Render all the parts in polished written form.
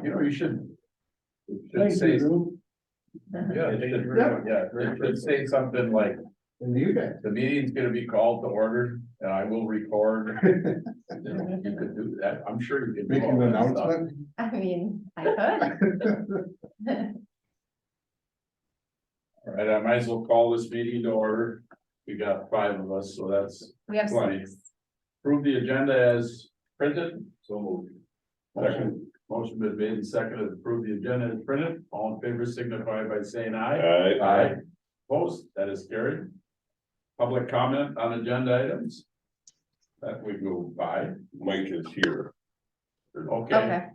You know, you should Thank say, you, Drew. yeah, it should say something like, And you guys. the meeting's gonna be called to order, and I will record. You know, you could do that, I'm sure you can. do Make all an that stuff. announcement. I mean, I could. All right, I might as well call this meeting to order. We got 5 of us, so that's We have plenty. 6. Approve the agenda as printed, so moved. Second, motion been made and seconded to approve the agenda as printed. All in favor signify by saying aye. Aye. Opposed, that is carried. Public comment on agenda items. That we go by. Mike is here. Okay. Okay.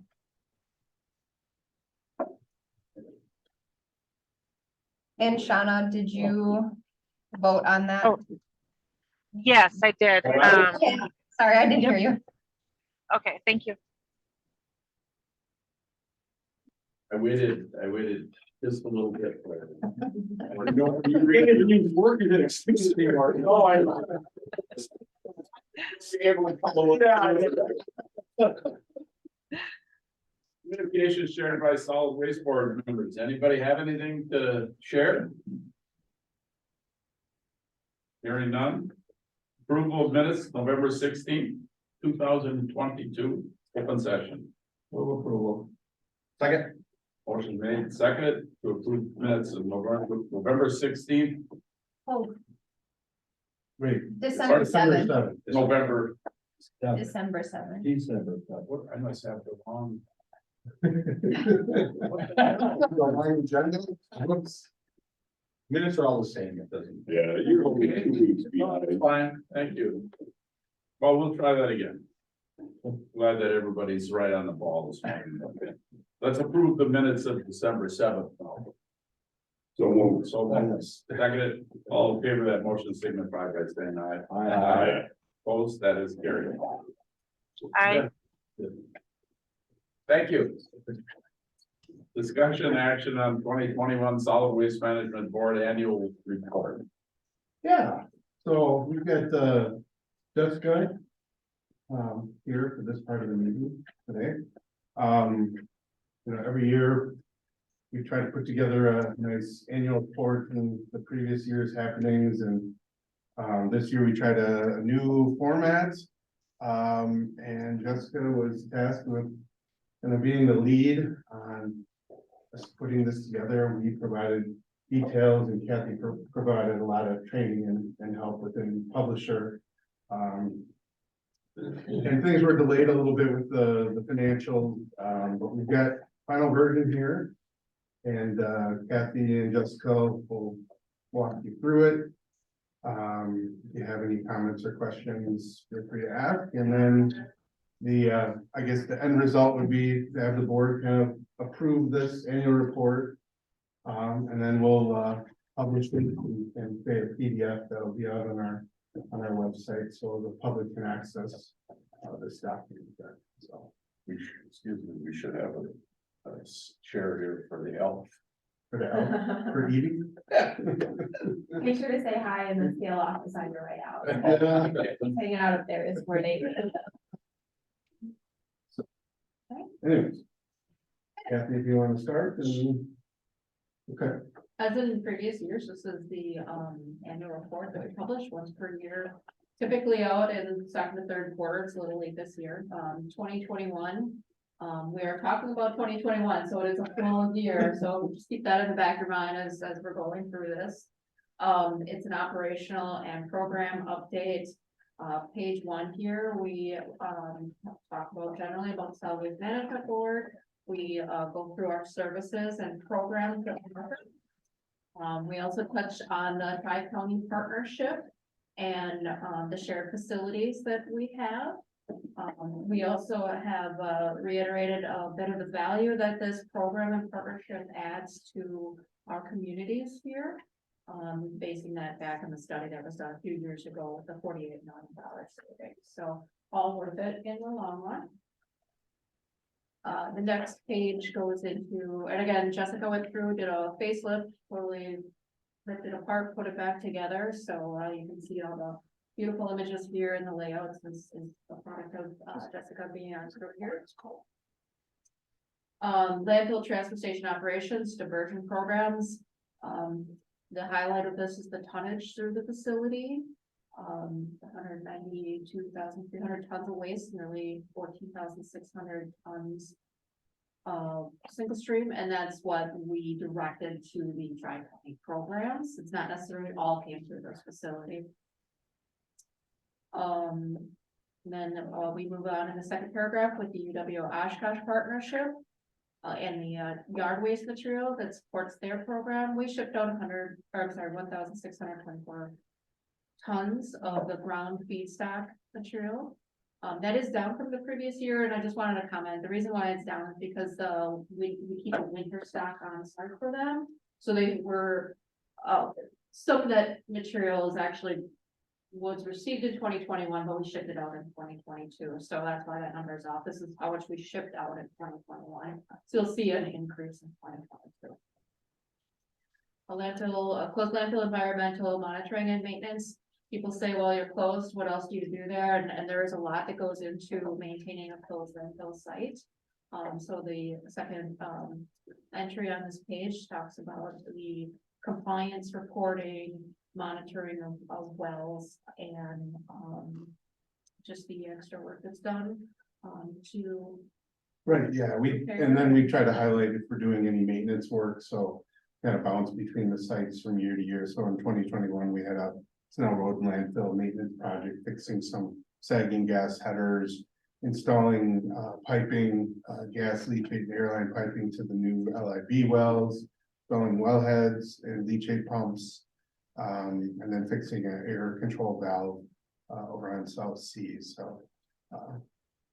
And Shauna, did you vote on that? Oh. Yes, I did. Okay. Sorry, I didn't hear you. Okay, thank you. I waited just a little bit. Working at exclusively, Mark. No, I. Communication shared by solid waste board members. Anybody have anything to share? Hearing none. Approval of minutes, November 16th, 2022, open session. Move approval. Second. Motion made, and seconded to approve minutes of November 16th, Oh, Wait. December 7th. November. December 7th. December. What, I must have the wrong. Minutes are all the same, it doesn't. Yeah, you're only 2 weeks No, behind. it's fine, thank you. Well, we'll try that again. Glad that everybody's right on the ball this morning. Okay. Let's approve the minutes of December 7th. now. So moved. So, seconded, all in favor of that motion signify by saying aye. Aye. Opposed, that is carried. Aye. Thank you. Discussion action on 2021 Solid Waste Management Board Annual Report. Yeah, so we've got Jessica here for this part of the meeting today. You know, every year we try to put together a nice annual report and the previous year's happenings, and this year we tried a new format. And Jessica was tasked with kind of being the lead on us putting this together. We provided details and Kathy provided a lot of training and help within publisher. And things were delayed a little bit with the financial, but we've got final version here. And Kathy and Jessica will walk you through it. If you have any comments or questions, feel free to ask. And then I guess the end result would be to have the board kind of approve this annual report. And then we'll publish it and create a PDF that'll be out on our website, so the public can access this document. So We should have a chair here for the elf. for the for eating. Make sure to say hi in the scale office on your way out. Hanging out up there is where they. Anyways, Kathy, if you want to start, and okay. As in previous years, this is the annual report that we publish once per year. Typically out in the second and third quarter, it's a little late this year, 2021. We are talking about 2021, so it is a full year, so just keep that in the back of your mind as we're going through this. It's an operational and program update. Page 1 here, we talk about generally about the Solid Waste Management Board. We go through our services and programs that we offer. We also touch on the Tri-County partnership and the shared facilities that we have. We also have reiterated a bit of the value that this program and partnership adds to our communities here. Basing that back on the study that was done a few years ago with the $48 million savings. So all worth it in the long run. The next page goes into, and again, Jessica went through, did a facelift, totally ripped it apart, put it back together. So you can see all the beautiful images here in the layouts. This is a product of Jessica being our group here. It's cool. Landfill transfer station operations, diversion programs. The highlight of this is the tonnage through the facility. 192,300 tons of waste, nearly 14,600 tons single stream, and that's what we directed to the tri-county programs. It's not necessarily all came through those facilities. Then we move on in the second paragraph with the UW Oshkosh partnership. And the yard waste material that supports their program. We shipped out 1,624 tons of the ground feedstock material. That is down from the previous year, and I just wanted to comment, the reason why it's down is because we keep a winter stock on site for them. So they were, some of that material is actually was received in 2021, but we shipped it out in 2022. So that's why that number is off. This is how much we shipped out in 2021. So you'll see an increase in 2022. A landfill, closed landfill environmental monitoring and maintenance. People say, well, you're closed, what else do you do there? And there is a lot that goes into maintaining a closed landfill site. So the second entry on this page talks about the compliance reporting, monitoring of wells, and just the extra work that's done to. Right, yeah, and then we try to highlight if we're doing any maintenance work, so kind of bounce between the sites from year to year. So in 2021, we had a Snow Road landfill maintenance project, fixing some sagging gas headers, installing piping, gas leachate airline piping to the new LIB wells, installing wellheads and leachate pumps, and then fixing an air control valve over on South Sea. So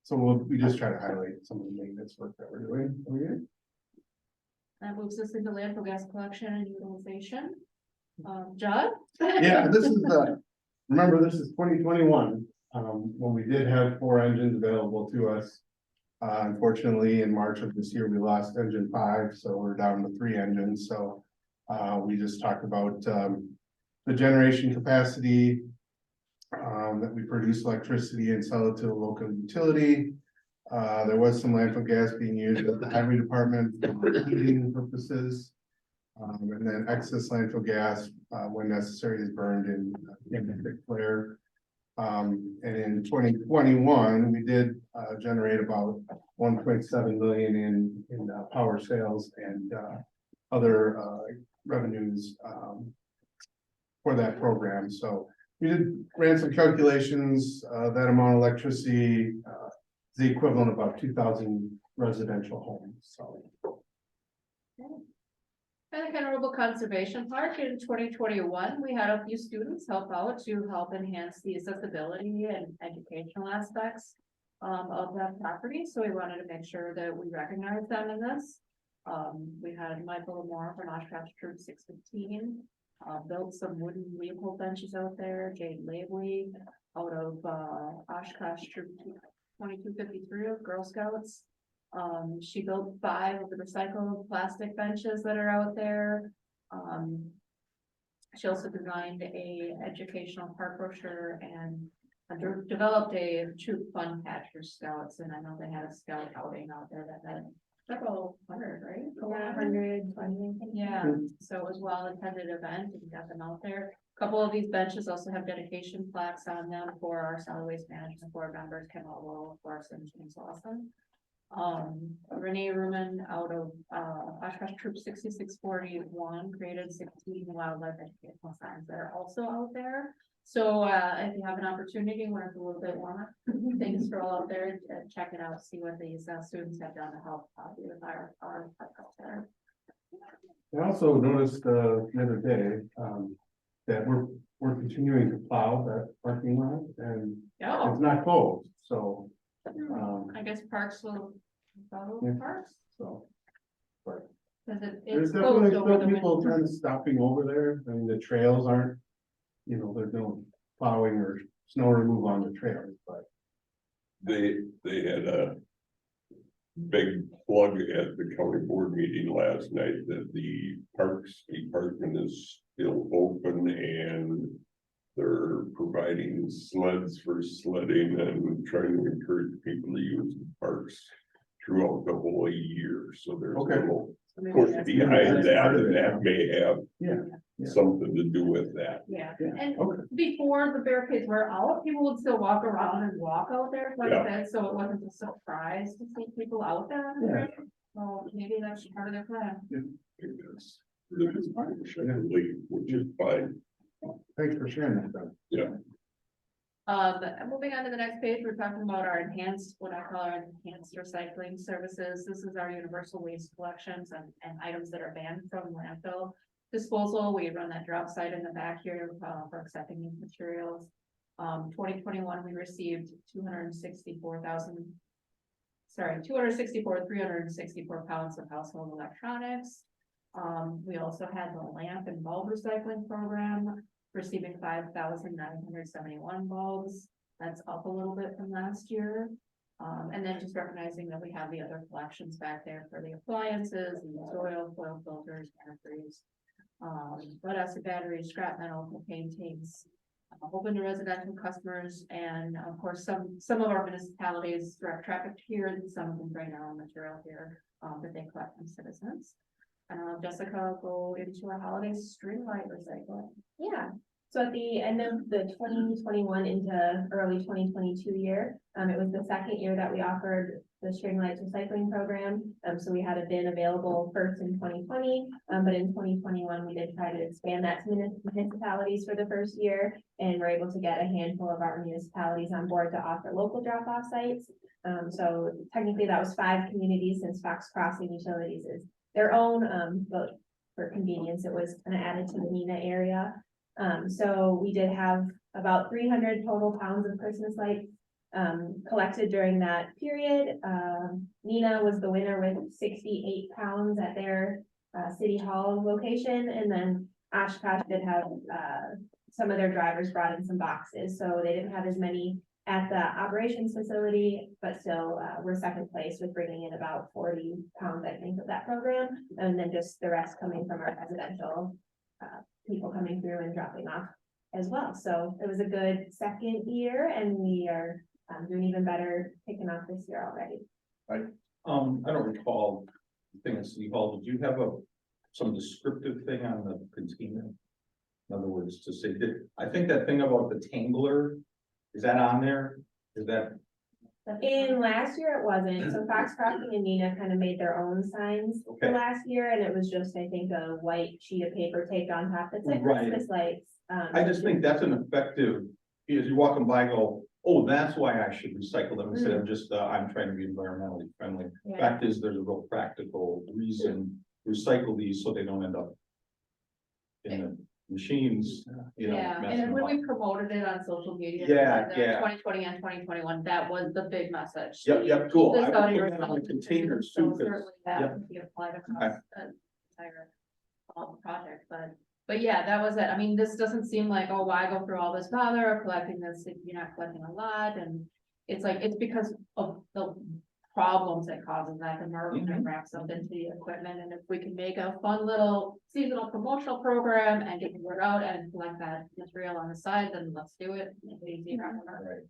we just try to highlight some of the maintenance work that we're doing. That moves us into landfill gas collection and utilization. Judd? Yeah, this is remember, this is 2021, when we did have 4 engines available to us. Unfortunately, in March of this year, we lost engine 5, so we're down to 3 engines. So we just talked about the generation capacity, that we produce electricity and sell it to a local utility. There was some landfill gas being used at the highway department for heating purposes. And then excess landfill gas, when necessary, is burned in big flare. And in 2021, we did generate about 1.7 million in power sales and other revenues for that program. So we ran some calculations. That amount of electricity is the equivalent of about 2,000 residential homes. So. And the Kennewood Conservation Park in 2021, we had a few students help out to help enhance the accessibility and educational aspects of that property. So we wanted to make sure that we recognize them in this. We had Michael Moore from Oshkosh Troop 615, built some wooden Leopold benches out there. Jade Labley out of Oshkosh Troop 2253 of Girl Scouts. She built 5 of the recycled plastic benches that are out there. She also designed a educational park brochure and developed a troop fun patch for scouts. And I know they had a scout outing out there that had several hundred, right? 120. Yeah, so it was a well-attended event and got them out there. A couple of these benches also have dedication plaques on them for our solid waste management board members, Ken Altwell, of course, and James Lawson. Renee Ruman out of Oshkosh Troop 6641 created 16 wildlife educational signs that are also out there. So if you have an opportunity when it's a little bit warmer, take a stroll out there and check it out, see what these students have done to help with our park out there. I also noticed the other day that we're continuing to plow that parking lot, and Oh, it's not closed. So I guess parks will follow Yeah. parks. so. But Because there's it's definitely closed over still the people winter. kind of stopping over there. I mean, the trails aren't, there's no plowing or snow removal on the trails, but. They had a big plug at the county board meeting last night that the Parks Department is still open and they're providing sleds for sledding and trying to encourage people to use the parks throughout the whole year. parks, so there's a Okay. little So maybe push that's- behind That's that, part of and it, that may have Yeah. Yeah. something to do with that. Yeah, Yeah, and okay. before the barricades were out, people would still walk around and walk out there quite a bit, so it wasn't a surprise to see people out there. Yeah. So maybe that's part of their plan. Because it is partially, which is fine. Thanks for sharing that, though. Moving on to the next page, we're talking about our enhanced, what I call our enhanced recycling services. This is our universal waste collections and items that are banned from landfill disposal. We run that drop site in the back here, for accepting these materials. 2021, we received 364 pounds of household electronics. We also had the lamp and bulb recycling program, receiving 5,971 bulbs. That's up a little bit from last year. And then just recognizing that we have the other collections back there for the appliances, the oil, foil filters, antifreeze, lead acid batteries, scrap metal, propane tanks, open to residential customers, and of course, some of our municipalities direct traffic here, and some of them bring their own material here, that they collect from citizens. Jessica, go into our holiday string light recycling. Yeah, so at the end of the 2021 into early 2022 year, it was the second year that we offered the string lights recycling program. So we had a bin available first in 2020, but in 2021, we did try to expand that to municipalities for the first year. And we're able to get a handful of our municipalities on board to offer local drop-off sites. So technically that was 5 communities, since Fox Crossing Utilities is their own, but for convenience, it was kind of added to the Neenah area. So we did have about 300 total pounds of Christmas lights collected during that period. Neenah was the winner with 68 pounds at their City Hall location, and then Oshkosh did have some of their drivers brought in some boxes, so they didn't have as many at the operations facility, but still we're second place with bringing in about 40 pounds, I think, of that program, and then just the rest coming from our residential people coming through and dropping off as well. So it was a good second year, and we are doing even better kicking off this year already. I don't recall the thing at City Hall. Did you have some descriptive thing on the container? In other words, to say, I think that thing about the tangler, is that on there? Is that? In last year, it wasn't. So Fox Crossing and Neenah kind of made their own signs for Okay. last year, and it was just, I think, a white sheet of paper taped on top that said Right. Christmas lights. I just think that's an effective, as you're walking by, go, oh, that's why I should recycle them instead of just, I'm trying to be environmentally friendly. Yeah. Fact is, there's a real practical reason to recycle these so they don't end up in the machines, you know. Yeah, messing and when them we promoted it on social media. Yeah, the yeah. 2020 and 2021, that was the big message. Yep, cool. Keep this I out of would your put that on the recycling containers bin, too, so 'cause- certainly that yep. would be applied Okay. across the entire project, but yeah, that was it. I mean, this doesn't seem like, oh, why go through all this bother of collecting this if you're not collecting a lot, and it's like, it's because of the problems it causes, that the nerve wraps up into the equipment, and if we can make a fun little seasonal promotional program and get the word out and collect that material on the side, then let's do it. Make it easy around the world.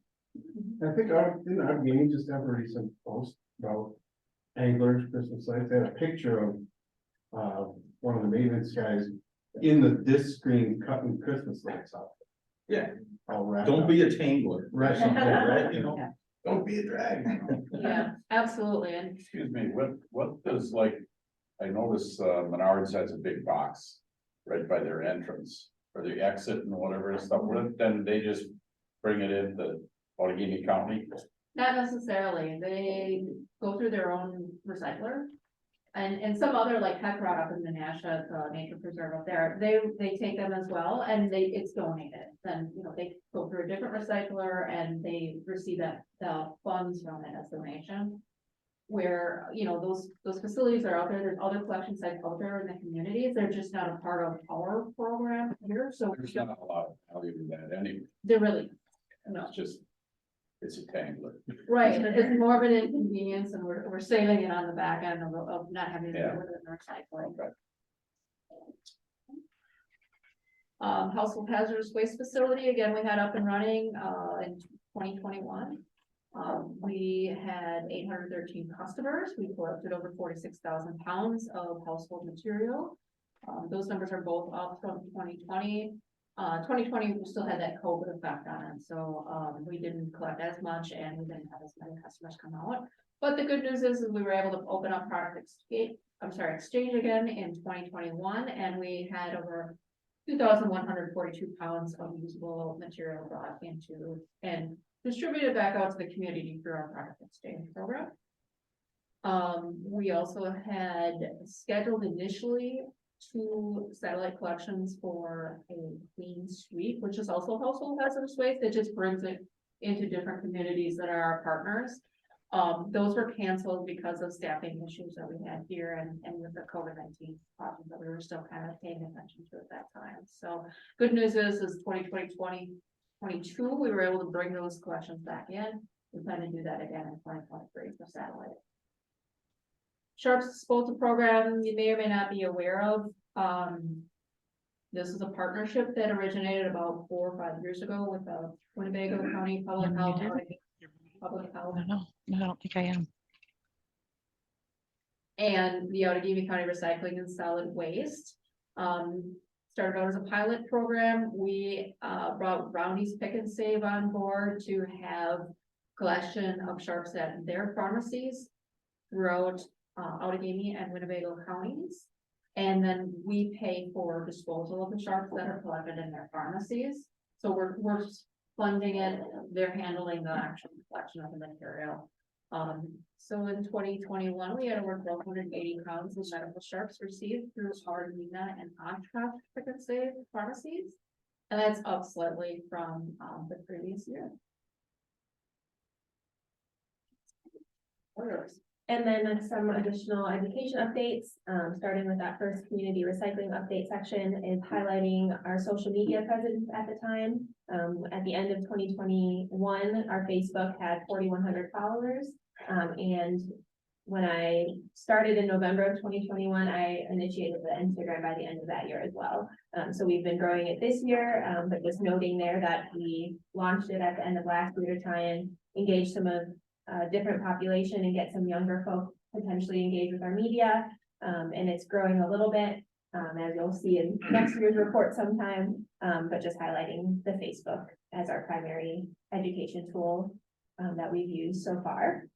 I think our meeting just have a recent post about anglers, Christmas lights. They had a picture of one of the maintenance guys in the disc screen cutting Christmas lights out. Yeah. All wrapped Don't up. be a tangler. Right. Right, you know? Yeah. Don't be a drag. Yeah, absolutely, and Excuse me, what does, like, I notice Menards has a big box right by their entrance, or the exit and whatever and stuff, then they just bring it in to Allegheny County. not necessarily, they go through their own recycler. And some other, like Heck Rod up in Menasha, the nature preserve up there, they take them as well, and it's donated. Then, you know, they go through a different recycler and they receive the funds from it as donation. Where, you know, those facilities are out there, there's other collection sites out there in the communities, they're just not a part of our program here, so. There's not a lot of value in that anyway, They're really, no. it's just, it's a tangler. Right, it's more of an inconvenience, and we're saving it on the back end of not having to Yeah. do it in recycling. Okay. Household hazardous waste facility, again, we had up and running, in 2021. We had 813 customers. We collected over 46,000 pounds of household material. Those numbers are both up from 2020. 2020, we still had that COVID effect on it, so, we didn't collect as much and we didn't have as many customers come out. But the good news is we were able to open up exchange again in 2021, and we had over 2,142 pounds of usable material brought into and distributed back out to the community through our product exchange program. We also had scheduled initially 2 satellite collections for a clean street, which is also household hazardous waste. It just brings it into different communities that are our partners. Those were canceled because of staffing issues that we had here and with the COVID-19 problems that we were still kind of paying attention to at that time. So good news is 2022, we were able to bring those collections back in. We plan to do that again in 2023 for satellite. Sharps Disposal Program, you may or may not be aware of. This is a partnership that originated about 4 or 5 years ago with the Winnebago County Public Health. Public Health. No, I don't think I am. And the Outagamie County Recycling and Solid Waste. Started out as a pilot program. We brought Brownies Pick and Save on board to have collection of sharps at their pharmacies throughout Outagamie and Winnebago counties. And then we pay for disposal of the sharps that are collected in their pharmacies. So we're funding it, they're handling the actual collection of the material. So in 2021, we had over 180 pounds of medical sharps received through our Nina and Oshkosh Pick and Save pharmacies. And that's up slightly from the previous year. And then some additional education updates, starting with that first community recycling update section is highlighting our social media presence at the time. At the end of 2021, our Facebook had 4,100 followers. And when I started in November of 2021, I initiated the Instagram by the end of that year as well. So we've been growing it this year, but just noting there that we launched it at the end of last year to try and engage some of different population and get some younger folk potentially engaged with our media. And it's growing a little bit, as you'll see in next year's report sometime, but just highlighting the Facebook as our primary education tool that we've used so far.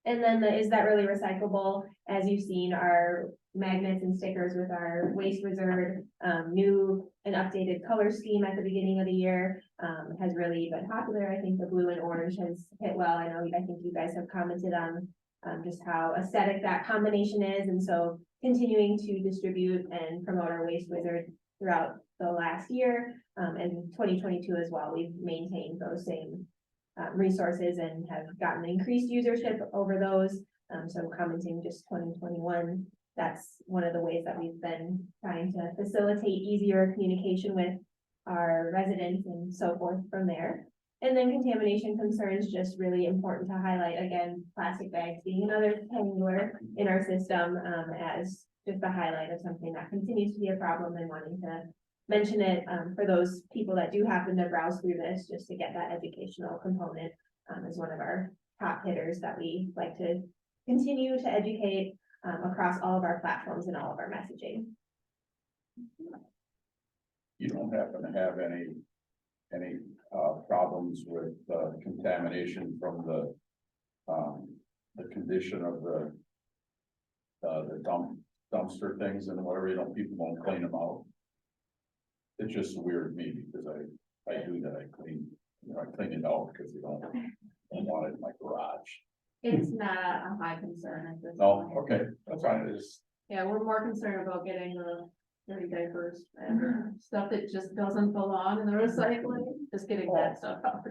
And then is that really recyclable? As you've seen, our magnets and stickers with our Waste Wizard, new and updated color scheme at the beginning of the year, has really been popular. I think the blue and orange has hit well. I think you guys have commented on just how aesthetic that combination is. And so continuing to distribute and promote our Waste Wizard throughout the last year, and 2022 as well. We've maintained those same resources and have gotten increased usership over those. So commenting just 2021, that's one of the ways that we've been trying to facilitate easier communication with our residents and so forth from there. And then contamination concerns, just really important to highlight, again, plastic bags being another handler in our system, as just a highlight of something that continues to be a problem, and wanting to mention it for those people that do happen to browse through this, just to get that educational component as one of our top hitters that we like to continue to educate across all of our platforms and all of our messaging. You don't happen to have any problems with contamination from the condition of the dumpster things and whatever, people won't clean them out? It's just weird to me because I do that. I clean it out because you don't want it in my garage. It's not a high concern at this No, point. okay, that's fine. Yeah, we're more concerned about getting the dirty diapers and stuff that just doesn't belong in the recycling, just getting that stuff out.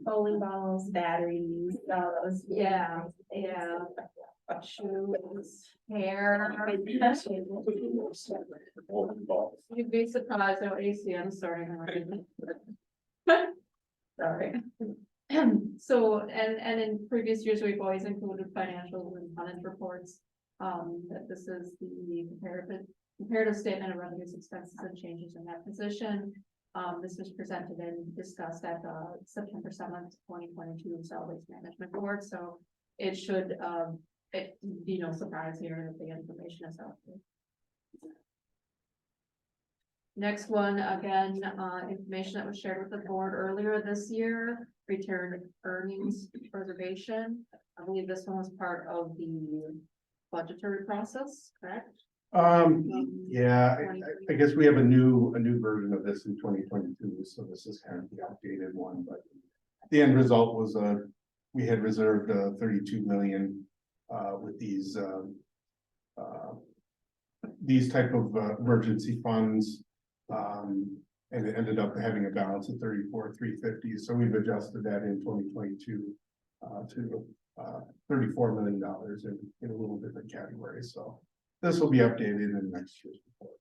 Bowling balls, batteries, all those. Yeah. Shoes, hair. You'd be surprised at what you see. I'm sorry. Sorry. So, and in previous years, we've always included financial and tonnage reports. That this is the comparative statement of revenues, expenses, and changes in that position. This was presented and discussed at the September 7th, 2022 Solid Waste Management Board, so it should, it be no surprise here that the information is out there. Next one, again, information that was shared with the board earlier this year, return earnings preservation. I believe this one was part of the budgetary process, correct? Yeah, I guess we have a new version of this in 2022, so this is kind of the updated one, but the end result was, we had reserved, 32 million, with these type of, emergency funds. And it ended up having a balance of 34,350, so we've adjusted that in 2022, to, $34 million in a little different category, so. This will be updated in next year's report.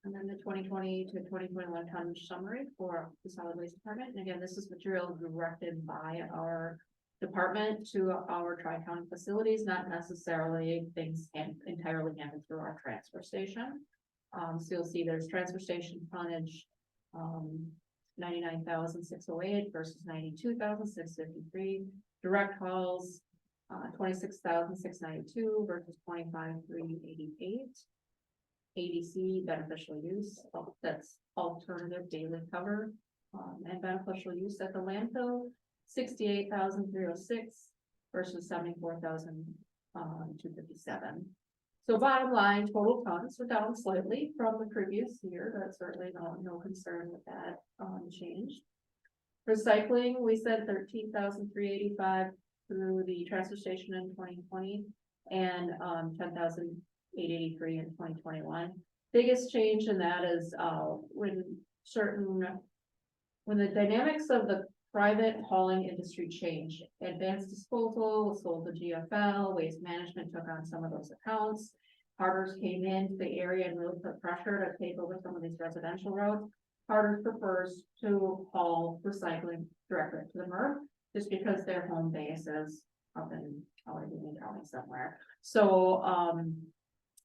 And then the 2020 to 2021 tonnage summary for the solid waste department. And again, this is material directed by our department to our tri-county facilities, not necessarily things entirely handled through our transfer station. So you'll see there's transfer station tonnage, 99,608 versus 92,653. Direct hauls, 26,692 versus 25,388. ADC beneficial use, that's alternative daily cover, and beneficial use at the landfill, 68,306 versus 74,257. So bottom line, total tons are down slightly from the previous year. That's certainly no concern with that change. Recycling, we said 13,385 through the transfer station in 2020 and 10,883 in 2021. Biggest change in that is when the dynamics of the private hauling industry changed. Advanced disposal was sold to GFL, Waste Management took on some of those accounts. Carter's came into the area and really put pressure to take over some of these residential roads. Carter prefers to haul recycling directly to the MRF, just because their home base is up in Allegheny County somewhere. So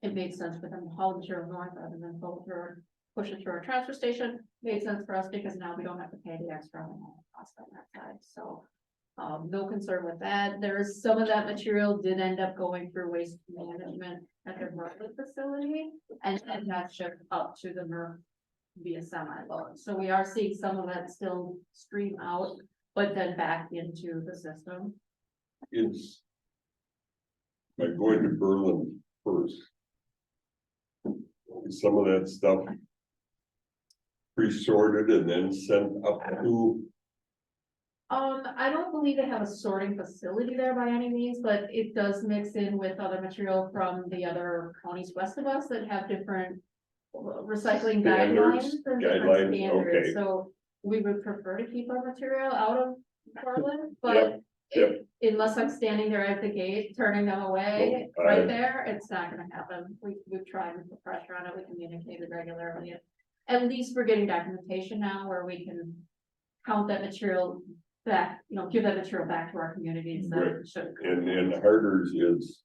it made sense for them to haul the material north rather than push it through our transfer station. Made sense for us because now we don't have to pay the extra cost on that side. So no concern with that. There's some of that material did end up going through waste management at their Berkeley facility, and then that shipped up to the MRF via semi-load. So we are seeing some of that still stream out, but then back into the system. It's by going to Berlin first. Some of that stuff pre-sorted and then sent up to. I don't believe they have a sorting facility there by any means, but it does mix in with other material from the other counties west of us that have different recycling guidelines and different standards. Okay. So we would prefer to keep our material out of Portland, but unless I'm standing there at the gate, turning them away right there, it's not gonna happen. We've tried to put pressure on it, we communicated regularly. At least we're getting documentation now where we can count that material back, give that material back to our communities. And Harder's is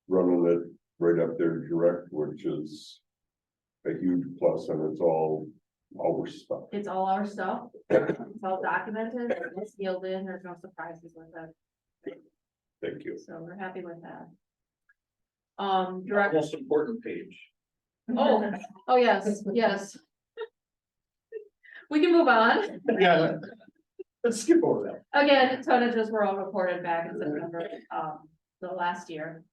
running it right up there direct, which is a huge plus, and it's all our stuff. It's all our stuff. It's all documented, it's sealed in, there's no surprises with it. Thank you. So we're happy with that. Most important page. Oh, yes. We can move on. Yeah, let's skip over that. Again, tonnages were all reported back in September, the last year.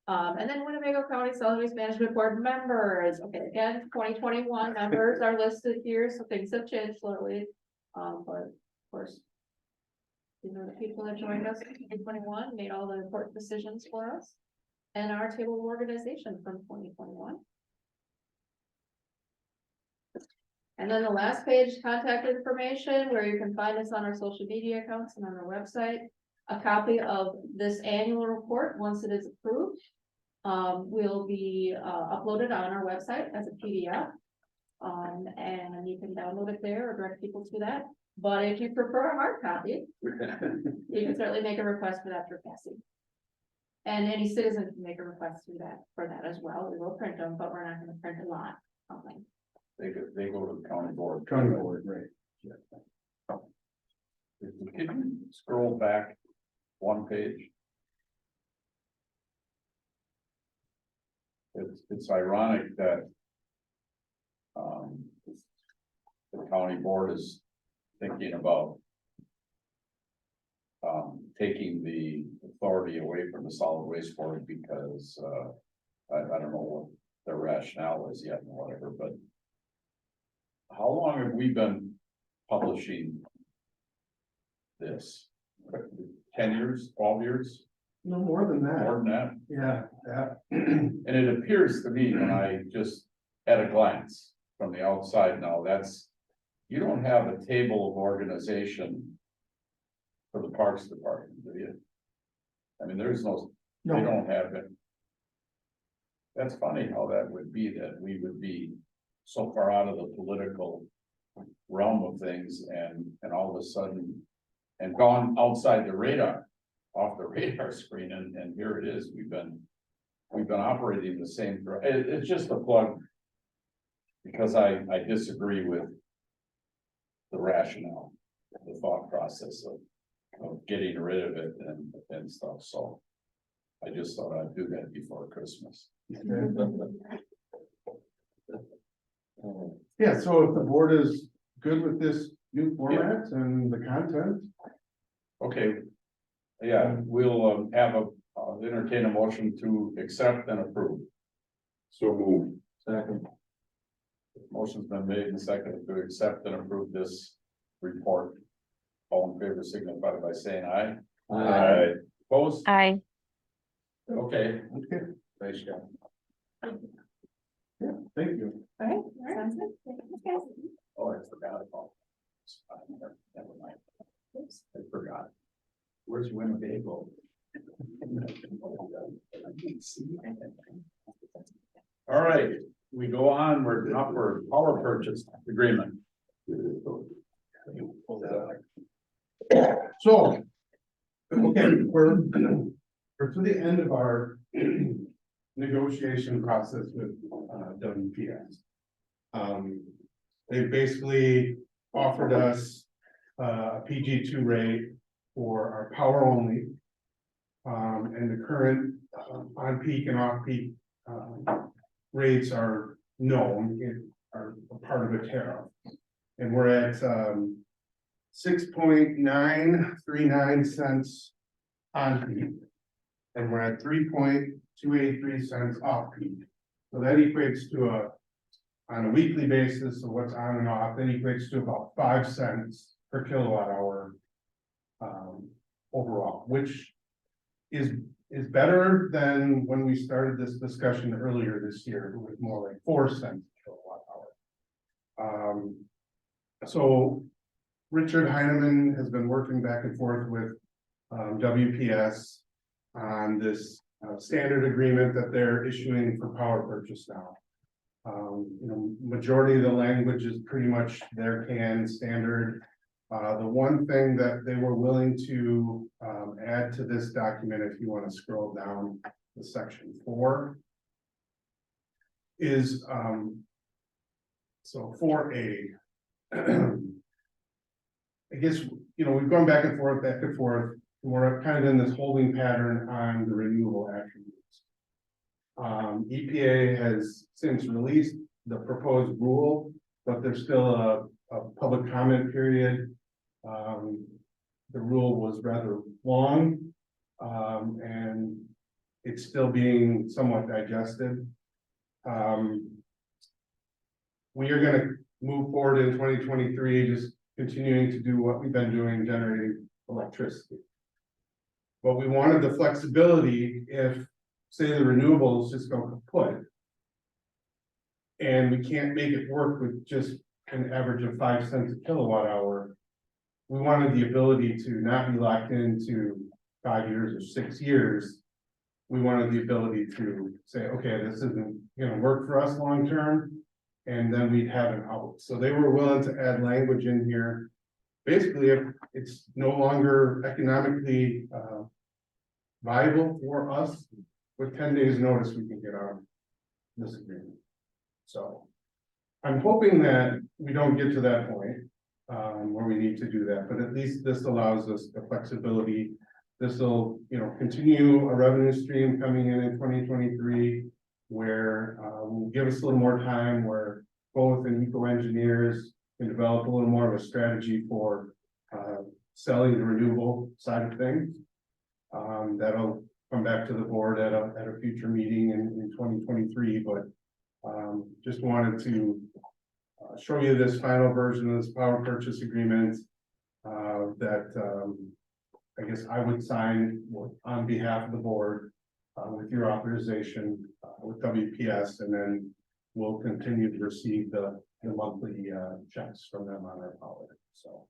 And then Winnebago County Solid Waste Management Board members. Okay, again, 2021 members are listed here, so things have changed slowly. But of course, the people that joined us in 2021 made all the important decisions for us. And our table of organization from 2021. And then the last page, contact information, where you can find us on our social media accounts and on our website. A copy of this annual report, once it is approved, will be uploaded on our website as a PDF. And you can download it there or direct people to that. But if you prefer a hard copy, you can certainly make a request for that through Cassie. And any citizen can make a request through that for that as well. We will print them, but we're not going to print a lot. They go to the county board. County board, right? Can you scroll back one page? It's ironic that the county board is thinking about taking the authority away from the solid waste board because I don't know what their rationale is yet or whatever, but how long have we been publishing this? 10 years, 12 years, No more than that. more than that? Yeah. And it appears to me when I just at a glance from the outside now, that's, you don't have a table of organization for the Parks Department, do you? I mean, there's no, they No, don't have it. That's funny how that would be, that we would be so far out of the political realm of things and all of a sudden, and gone outside the radar, off the radar screen, and here it is, we've been operating the same, it's just a plug. Because I disagree with the rationale, the thought process of getting rid of it and stuff, so. I just thought I'd do that before Christmas. yeah, so if the board is good with this new format and the content, Okay, yeah, we'll have entertain a motion to accept and approve. So move. second, Motion's been made and seconded to accept and approve this report. All in favor signify by saying aye. Aye. Opposed? Aye. Okay. okay, Thanks, Scott. yeah, thank you. All right, sounds good. Thanks, guys. Oh, I forgot about. Never mind. Oops, I forgot. Where's Winnebago? All right, we go on, we're up for power purchase agreement. So, okay, we're to the end of our negotiation process with WPS. They basically offered us a PG2 rate for our power only. And the current on peak and off peak rates are known, are a part of a tariff. And we're at 6.939 cents on peak. And we're at 3.283 cents off peak. So that equates to on a weekly basis, so what's on and off, that equates to about 5 cents per kilowatt hour overall, which is better than when we started this discussion earlier this year. It was more like 4 cents per kilowatt hour. So Richard Heineman has been working back and forth with WPS on this standard agreement that they're issuing for power purchase now. Majority of the language is pretty much their CAN standard. The one thing that they were willing to add to this document, if you want to scroll down to section 4, is so 4A. I guess, we've gone back and forth, we're kind of in this holding pattern on the renewable attributes. EPA has since released the proposed rule, but there's still a public comment period. The rule was rather long, and it's still being somewhat digested. We are going to move forward in 2023, just continuing to do what we've been doing, generating electricity. But we wanted the flexibility if, say, the renewables just go kaput, and we can't make it work with just an average of 5 cents a kilowatt hour. We wanted the ability to not be locked into 5 years or 6 years. We wanted the ability to say, okay, this isn't gonna work for us long term, and then we'd have an out. So they were willing to add language in here. Basically, if it's no longer economically viable for us, with 10 days notice, we can get out of this agreement. So I'm hoping that we don't get to that point, where we need to do that, but at least this allows us the flexibility. This will, continue a revenue stream coming in 2023, where, will give us a little more time where both and eco engineers can develop a little more of a strategy for, selling the renewable side of things. That'll come back to the board at a future meeting in 2023, but just wanted to show you this final version of this power purchase agreement that I guess I would sign on behalf of the board with your authorization with WPS, and then we'll continue to receive the monthly checks from them on our power. So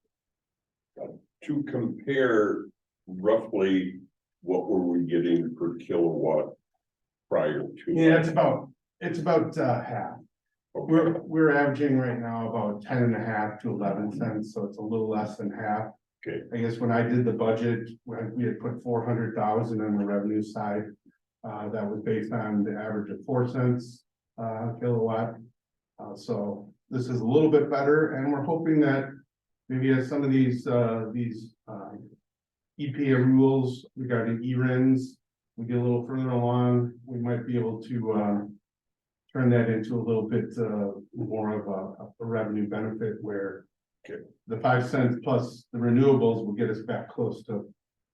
To compare roughly, what were we getting per kilowatt prior to? yeah, it's about half. We're averaging right now about 10.5 to 11 cents, so it's a little less than half. Okay. I guess when I did the budget, we had put 400,000 on the revenue side. That was based on the average of 4 cents kilowatt. So this is a little bit better, and we're hoping that maybe as some of these EPA rules regarding E-RINs, we get a little further along, we might be able to turn that into a little bit more of a revenue benefit where the 5 cents plus the renewables will get us back close to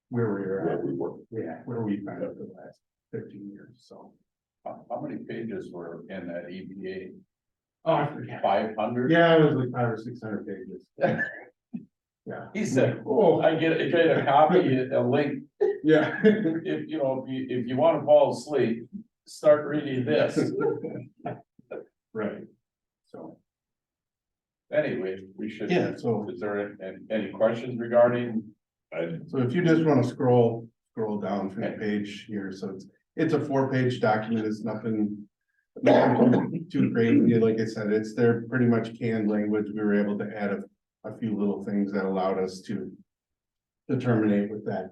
where we were Where at. we were. Yeah, where we've been for the last 15 years, so. How many pages were in that EPA? Oh, I forget. 500? Yeah, it was like 500 or 600 pages. Yeah. He said, Oh, I get a copy, a link. yeah. If you want to fall asleep, start reading this. Right. So, Anyway, we should. yeah, so, Is there any questions regarding? so if you just want to scroll down through the page here, so it's a 4-page document, it's nothing too crazy, like I said, it's there pretty much canned language. We were able to add a few little things that allowed us to terminate with that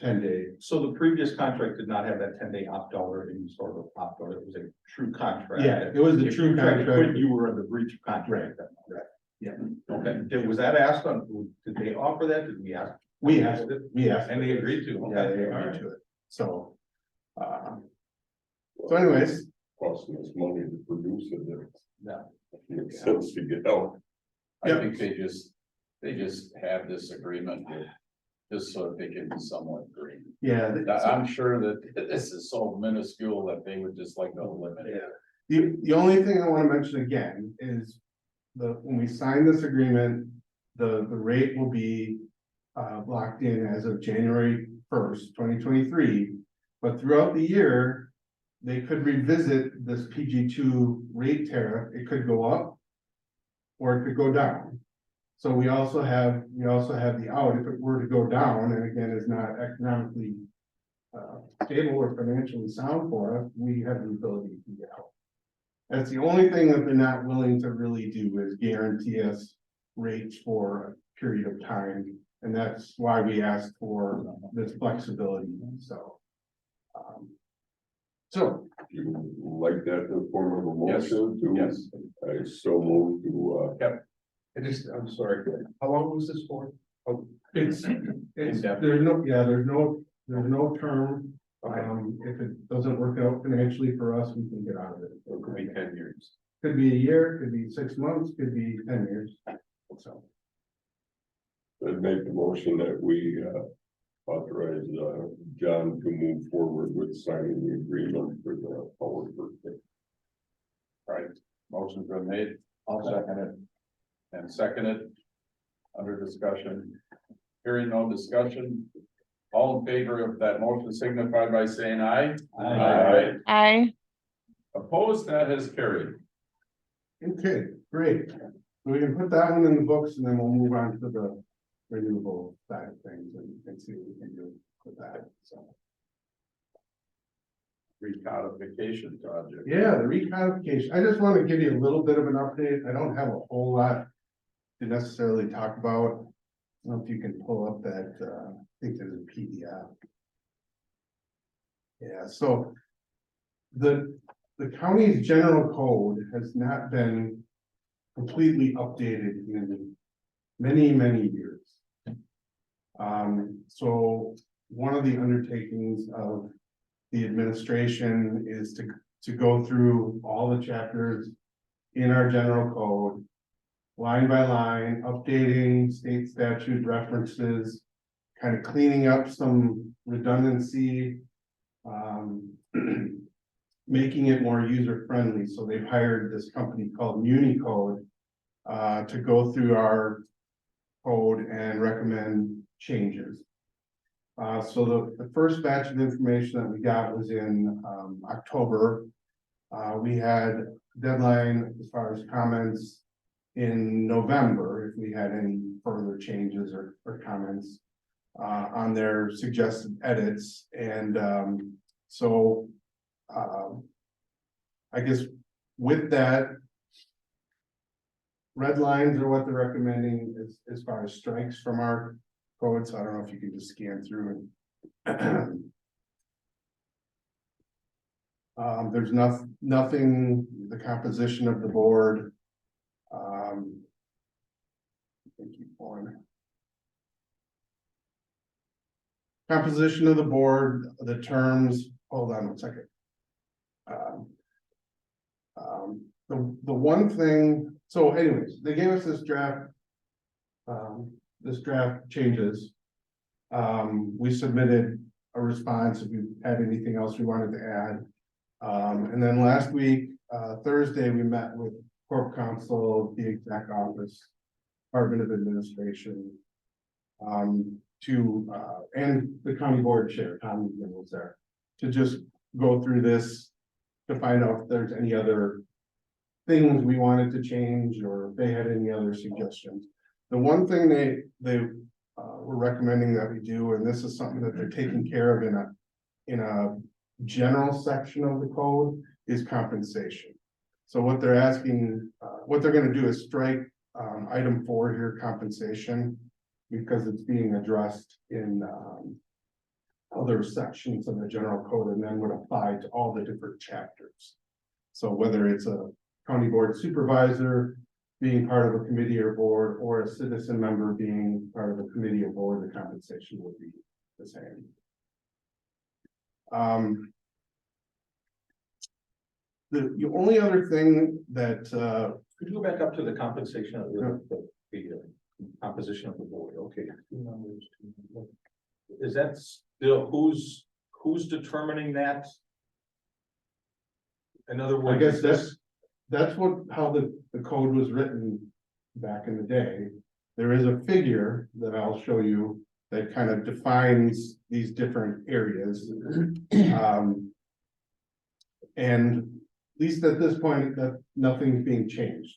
10-day. So the previous contract did not have that 10-day opt-out or any sort of opt-out, it was a true contract. Yeah, it was a If true you tried to quit, contract. you were in the breach of contract. Okay, was that asked on, did they offer that, did we ask? We asked it, And they agreed to, Yeah, they okay, all agreed right. to it, so. So anyways, Costing us money to produce it. Yeah. Makes sense to get out. I Yep. think they just have this agreement with, just so that they can be somewhat green. yeah, I'm sure that this is so minuscule that they would just like to eliminate it. the only thing I want to mention again is when we sign this agreement, the rate will be locked in as of January 1st, 2023. But throughout the year, they could revisit this PG2 rate tariff. It could go up or it could go down. So we also have the out if it were to go down, and again, is not economically stable or financially sound for us, we have the ability to get out. That's the only thing that they're not willing to really do is guarantee us rates for a period of time. And that's why we asked for this flexibility, so. So, Do you like that in the form of a Yes, motion? to- yes. I so move to, I'm sorry, how long was this for? it's, In-depth. there's no term. If it doesn't work out financially for us, we can get out of it. It could be 10 years. Could be a year, could be 6 months, could be 10 years, so. I'd make the motion that we, authorize, John to move forward with signing the agreement for the power purchase. All right, motion's been made. I'll second it. And second it. Under discussion. Hearing no discussion. All in favor of that motion signify by saying aye. Aye. Aye. Opposed, that has carried. Okay, great. So we can put that one in the books and then we'll move on to the renewable side of things and see what we can do with that, so. Recodification project. Yeah, the recodification. I just want to give you a little bit of an update. I don't have a whole lot to necessarily talk about. I don't know if you can pull up that, I think there's a PDF. Yeah, so the the county's general code has not been completely updated in many, many years. So one of the undertakings of the administration is to go through all the chapters in our general code, line by line, updating state statute references, kind of cleaning up some redundancy, making it more user friendly. So they've hired this company called Unicode to go through our code and recommend changes. So the first batch of information that we got was in October. We had deadline as far as comments in November, if we had any further changes or comments on their suggested edits. And so I guess with that, red lines are what they're recommending as far as strikes from our code. So I don't know if you can just scan through and there's nothing, the composition of the board. Keep going. Composition of the board, the terms, hold on one second. The one thing, so anyways, they gave us this draft changes. We submitted a response if we had anything else we wanted to add. And then last week, Thursday, we met with Corp Counsel, the exec office, Department of Administration, and the county board chair, Tom was there, to just go through this to find out if there's any other things we wanted to change or if they had any other suggestions. The one thing they were recommending that we do, and this is something that they're taking care of in a general section of the code, is compensation. So what they're asking, what they're going to do is strike item 4 here, compensation, because it's being addressed in other sections of the general code and then would apply to all the different chapters. So whether it's a county board supervisor being part of a committee or board, or a citizen member being part of a committee or board, the compensation would be the same. The only other thing that Could you go back up to the compensation of the composition of the board? Okay. Is that still, who's determining that? In other I words, guess is this, that's how the code was written back in the day. There is a figure that I'll show you that kind of defines these different areas. And at least at this point, that nothing's being changed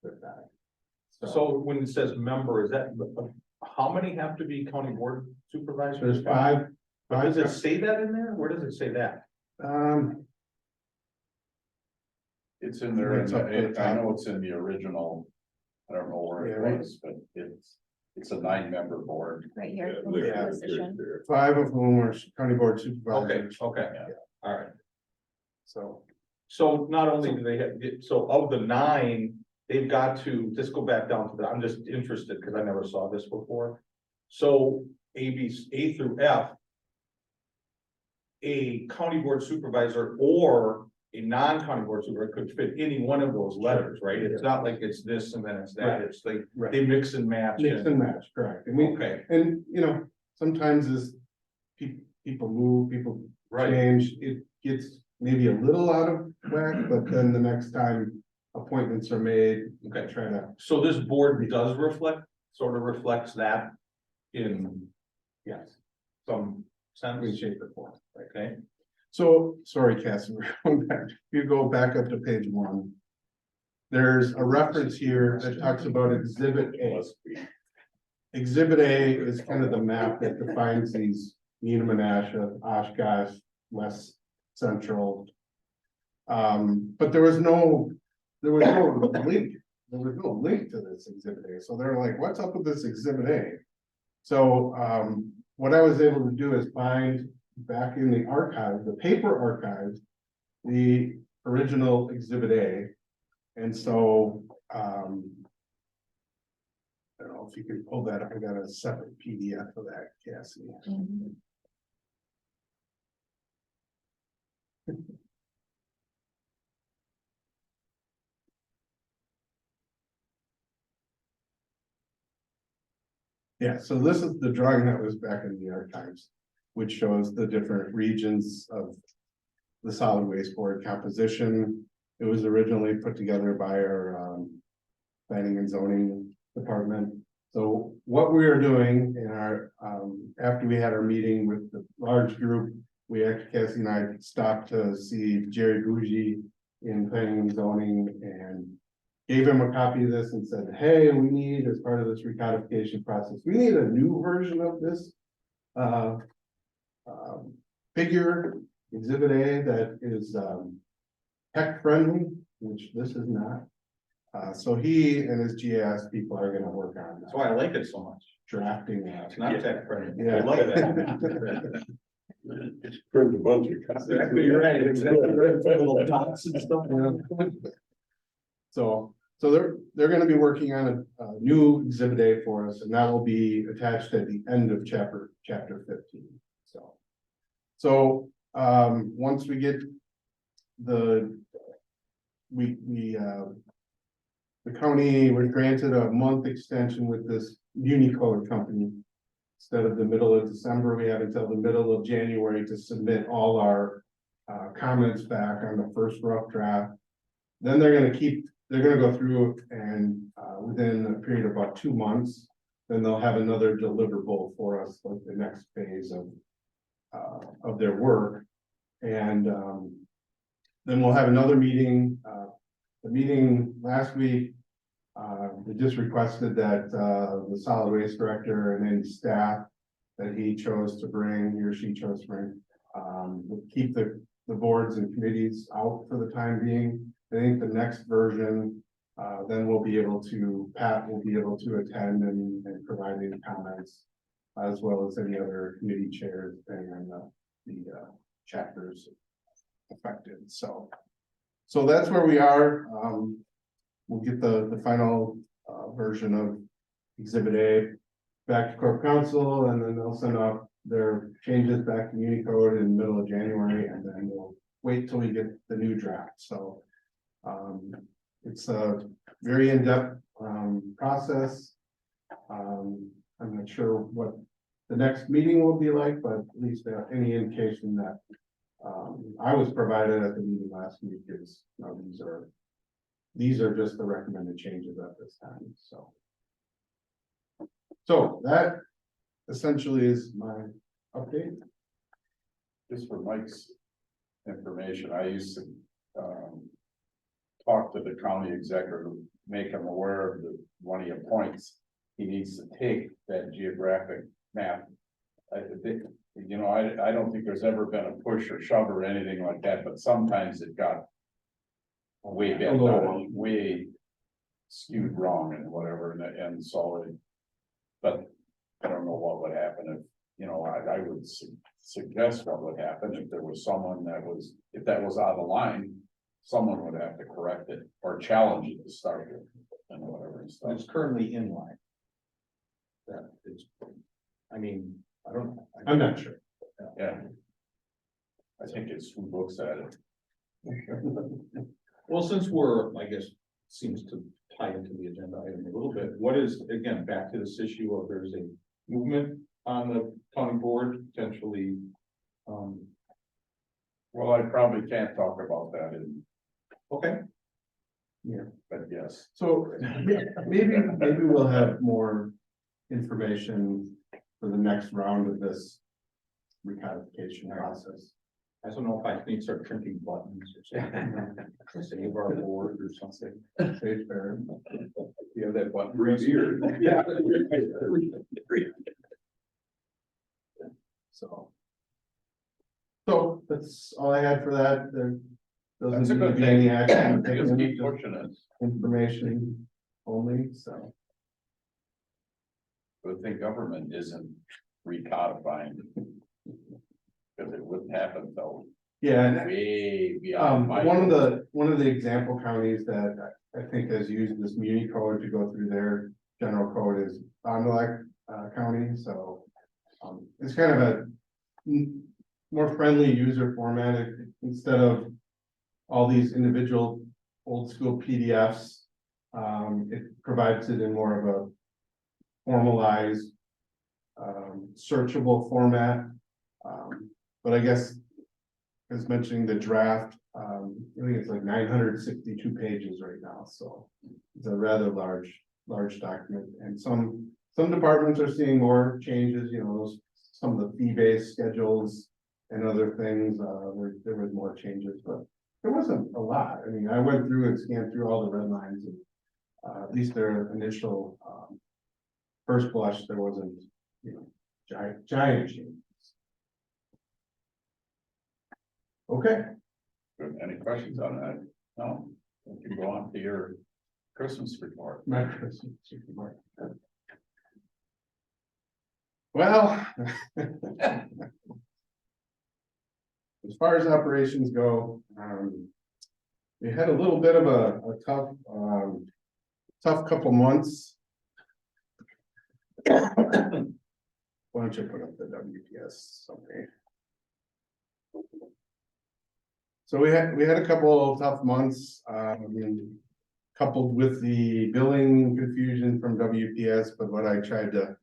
with that. so when it says member, is that, how many have to be county board supervisors? There's five. Does it say that in there? Where does it say that? It's in there, It's up at the I top. know it's in the original, I don't know where Yeah, it was, but it's a 9-member board. Right Yeah, here. there, Position. there. 5 of whom are county board Okay, supervisors. okay, Yeah. all right. So, So not only do they have, so of the 9, they've got to, just go back down to that, I'm just interested because I never saw this before. So A through F, a county board supervisor or a non-county board supervisor could fit any one of those letters, right? It's not like it's this and then it's that, Right. it's like, right, they mix and match. mix and match, correct. And Okay, sometimes as people move, people right, change, it gets maybe a little out of whack, but then the next time appointments are made, okay. try to, So this board does sort of reflects that in yes, some in sense, shape or form. okay? So, sorry, Cassie, we're going back. If you go back up to page 1. There's a reference here that talks about Exhibit A. Exhibit A is kind of the map that defines these Needham and Asha, Oshkosh, West Central. But there was no link. There was no link to this Exhibit A. So they're like, what's up with this Exhibit A? So what I was able to do is find back in the archive, the paper archives, the original Exhibit A. And so, I don't know if you can pull that up. I got a separate PDF of that, Cassie. Yeah, so this is the drawing that was back in the archives, which shows the different regions of the solid waste board composition. It was originally put together by our planning and zoning department. So what we are doing in our, after we had our meeting with the large group, we actually, Cassie and I stopped to see Jerry Bougie in planning and zoning and gave him a copy of this and said, hey, we need, as part of this recodification process, we need a new version of this figure, Exhibit A, that is tech friendly, which this is not. So he and his GIS people are gonna work on That's why I like it so much. drafting that. It's not tech friendly. Yeah. I love that. It's print a bunch of copies. Exactly, you're right, exactly. Little dots and stuff, yeah. So they're gonna be working on a new Exhibit A for us, and that will be attached at the end of chapter 15, so. Once we get the county was granted a month extension with this Unicode company. Instead of the middle of December, we have until the middle of January to submit all our comments back on the first rough draft. Then they're gonna go through and within a period of about 2 months, then they'll have another deliverable for us, like the next phase of their work. And then we'll have another meeting. The meeting last week, they just requested that the solid waste director and any staff that he chose to bring, he or she chose to bring, would keep the boards and committees out for the time being. I think the next version, then Pat will be able to attend and provide any comments, as well as any other committee chairs and the chapters affected. So that's where we are. We'll get the final version of Exhibit A back to Corp Council, and then they'll send out their changes back to Unicode in the middle of January, and then we'll wait till we get the new draft. So it's a very in-depth process. I'm not sure what the next meeting will be like, but at least any indication that I was provided at the meeting last week is, you know, these are just the recommended changes at this time, so that essentially is my update. Just for Mike's information, I used to talk to the county executive, make him aware of when he appoints, he needs to take that geographic map. I think, you know, I don't think there's ever been a push or shove or anything like that, but sometimes it got way skewed wrong and whatever, and so but I don't know what would happen if, you know, I would suggest what would happen if there was someone if that was out of line, someone would have to correct it or challenge it to start it and whatever and stuff. It's currently in line. That it's, I mean, I don't know. I'm not sure. Yeah. I think it's who looks at it. Well, since we're, I guess, seems to tie into the agenda item a little bit, what is, again, back to this issue of there's a movement on the county board, potentially. Well, I probably can't talk about that Okay. but yes. So maybe we'll have more information for the next round of this recodification process. I don't know if I need to start printing buttons or something. Save our board or something. Sage Fair. You have that button right here. Yeah. So that's all I had for that. There That's a doesn't good need to be any thing. action Just taken, keep just pushing it. information only, so. Good thing government isn't recodifying. Because it wouldn't happen though. Yeah, and way beyond my. one of the example counties that I think has used this muni code to go through their general code is Fond du Lac County, so. It's kind of a more friendly user format, instead of all these individual old school PDFs. It provides it in more of a formalized, searchable format. But I guess, as mentioning the draft, I think it's like 962 pages right now, so it's a rather large document, and some departments are seeing more changes, some of the fee-based schedules and other things, there was more changes, but there wasn't a lot. I mean, I went through and scanned through all the red lines, and at least their initial, first blush, there wasn't, giant changes. Okay. Any questions on that? No, we can go on to your Christmas report. My Christmas report. Well. As far as operations go, we had a little bit of a tough couple months. Why don't you put up the WPS summary? So we had a couple of tough months, coupled with the billing confusion from WPS, but what I tried to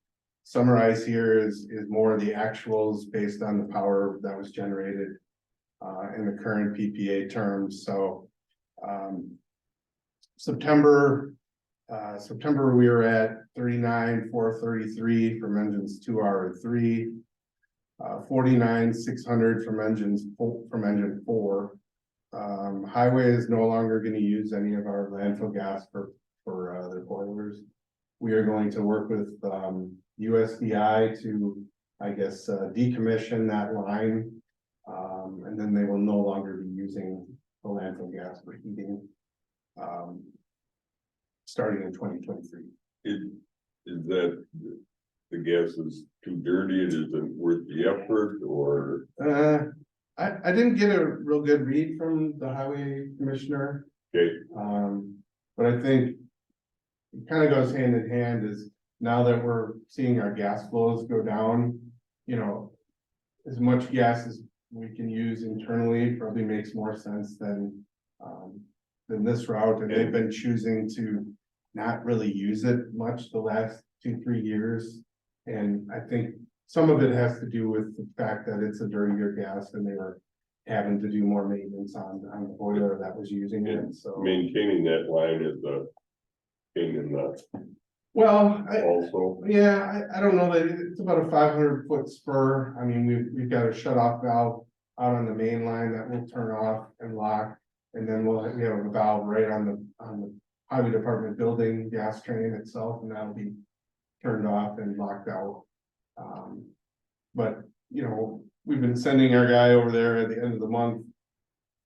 summarize here is more of the actuals based on the power that was generated in the current PPA terms. So September we were at 39,433 from engines 2R and 3, 49,600 from engine 4. Highway is no longer going to use any of our landfill gas for their boilers. We are going to work with USDI to, I guess, decommission that line. And then they will no longer be using the landfill gas for heating. Starting in 2023. Is that the gas is too dirty? It isn't worth the effort, or? I didn't get a real good read from the highway commissioner. Okay. But I think it kind of goes hand in hand, is now that we're seeing our gas flows go down, as much gas as we can use internally probably makes more sense than this route, and they've been choosing to not really use it much the last 2-3 years. And I think some of it has to do with the fact that it's a dirtier gas, and they were having to do more maintenance on the boiler that was using it. So Maintaining that line is a pain in the. Well, Also. I don't know that it's about a 500-foot spur. I mean, we've got a shut-off valve out on the main line that will turn off and lock, and then we have a valve right on the highway department building gas train itself, and that'll be turned off and locked out. But we've been sending our guy over there at the end of the month,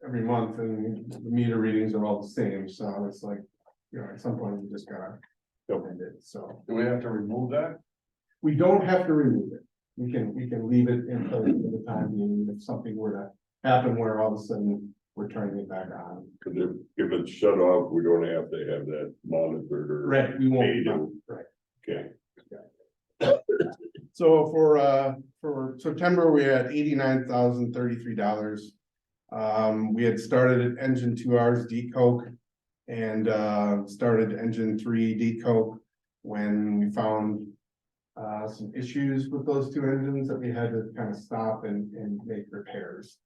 every month, and the meter readings are all the same. So it's like, at some point we just gotta end it. So Do we have to remove that? we don't have to remove it. We can leave it in place for the time being. If something were to happen where all of a sudden we're turning it back on. Cause if it's shut off, we don't have to have that monitored or. Right, we won't. paid. Right. Okay. So for September, we had $89,033. We had started at engine 2R's decoke and started engine 3 decoke when we found some issues with those two engines that we had to kind of stop and make repairs.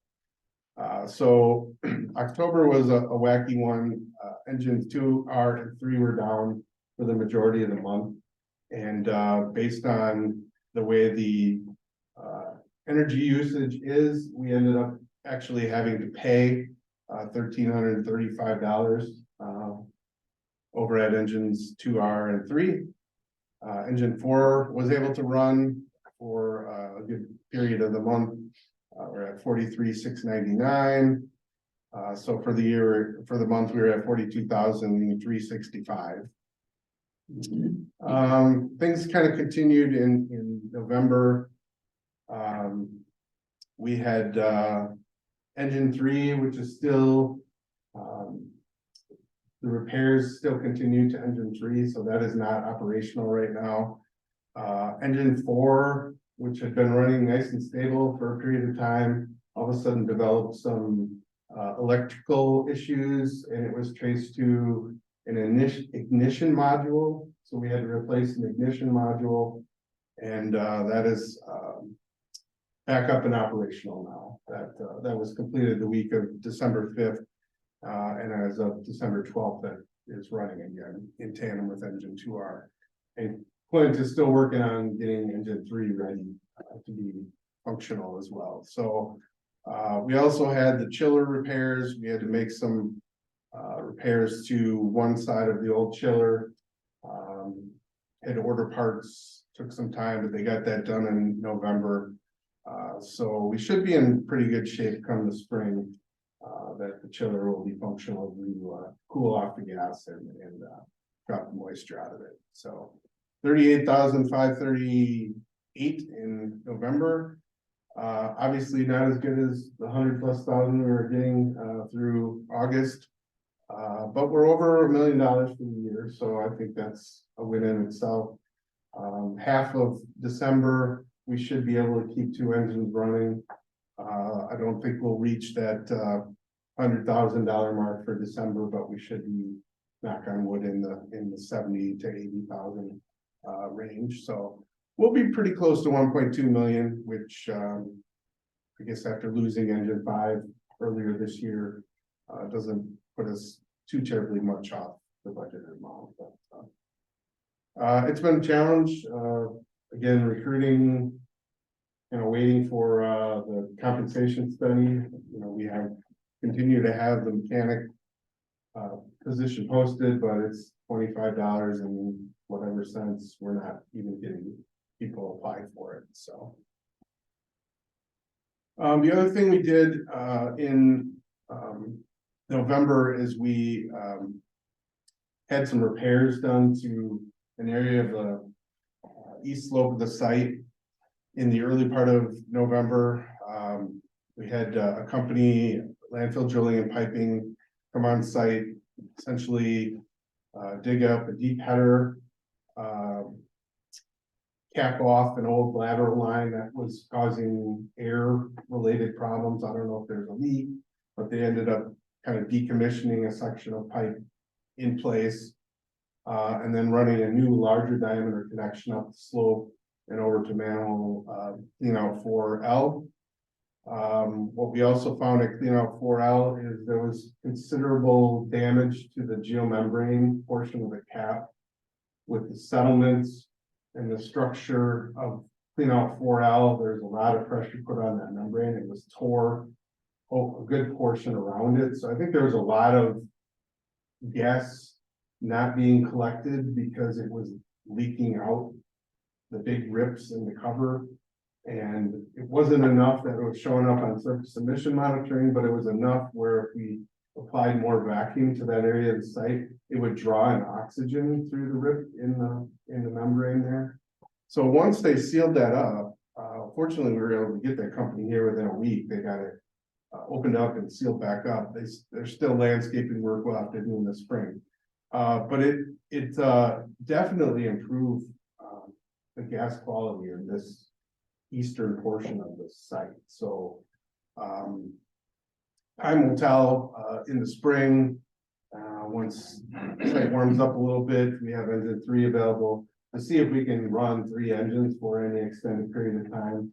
So October was a wacky one. Engines 2R and 3 were down for the majority of the month. And based on the way the energy usage is, we ended up actually having to pay $1,335 over at engines 2R and 3. Engine 4 was able to run for a good period of the month. We're at $43,699. So for the month, we were at $42,365. Things kind of continued in November. We had engine 3, which is still, the repairs still continue to engine 3, so that is not operational right now. Engine 4, which had been running nice and stable for a period of time, all of a sudden developed some electrical issues, and it was traced to an ignition module. So we had to replace an ignition module, and that is back up and operational now. That was completed the week of December 5th. And as of December 12th, that is running again in tandem with engine 2R. And Clint is still working on getting engine 3 ready to be functional as well. So we also had the chiller repairs. We had to make some repairs to one side of the old chiller. Had to order parts, took some time, but they got that done in November. So we should be in pretty good shape come the spring. That the chiller will be functional to cool off the gas and drop the moisture out of it. So 38,538 in November. Obviously not as good as the 100,000+ we were getting through August. But we're over $1 million for the year, so I think that's a win in itself. Half of December, we should be able to keep 2 engines running. I don't think we'll reach that $100,000 mark for December, but we should be, knock on wood, in the 70 to 80,000 range. So we'll be pretty close to 1.2 million, which I guess after losing engine 5 earlier this year, doesn't put us too terribly much off the budgeted amount. But it's been a challenge. Again, recruiting, waiting for the compensation study. We have continue to have the mechanic position posted, but it's $25 and whatever cents. We're not even getting people apply for it. So the other thing we did in November is we had some repairs done to an area of the east slope of the site in the early part of November. We had a company, landfill drilling and piping, come on site, essentially dig up a deep header, cap off an old lateral line that was causing air related problems. I don't know if there's a leak, but they ended up kind of decommissioning a section of pipe in place, and then running a new larger diameter connection up the slope and over to manhole cleanout 4L. What we also found at cleanout 4L is there was considerable damage to the geomembrane portion of the cap with the settlements and the structure of cleanout 4L. There's a lot of pressure put on that membrane. It was tore a good portion around it. So I think there was a lot of gas not being collected because it was leaking out the big rips in the cover. And it wasn't enough that it was showing up on surface emission monitoring, but it was enough where if we applied more vacuum to that area of the site, it would draw in oxygen through the rip in the membrane there. So once they sealed that up, fortunately we were able to get that company here within a week. They got it opened up and sealed back up. There's still landscaping work we'll have to do in the spring. But it definitely improved the gas quality in this eastern portion of the site. So time will tell in the spring, once the site warms up a little bit, we have engine 3 available to see if we can run 3 engines for any extended period of time.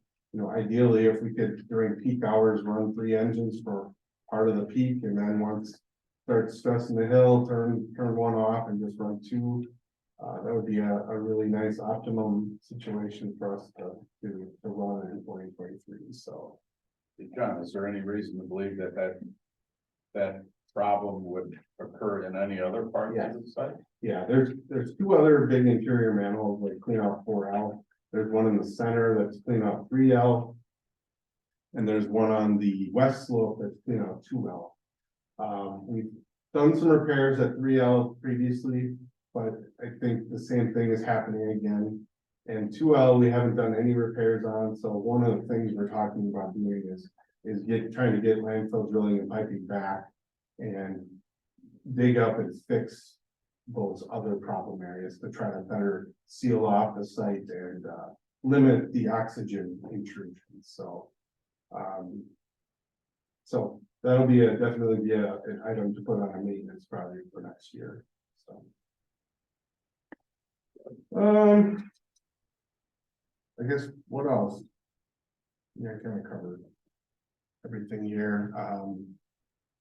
Ideally, if we could during peak hours run 3 engines for part of the peak, and then once start stressing the hill, turn 1 off and just run 2. That would be a really nice optimum situation for us to run in 2023. So, John, is there any reason to believe that problem would occur in any other part of the site? Yeah, there's 2 other big interior manholes like cleanout 4L. There's one in the center that's cleanout 3L, and there's one on the west slope that's cleanout 2L. We've done some repairs at 3L previously, but I think the same thing is happening again. And 2L we haven't done any repairs on. So one of the things we're talking about doing is is trying to get landfill drilling and piping back and dig up and fix those other problem areas to try to better seal off the site and, limit the oxygen intrusion, so. So that'll be definitely be an item to put on a maintenance project for next year, so. I guess what else? Yeah, I kind of covered everything here.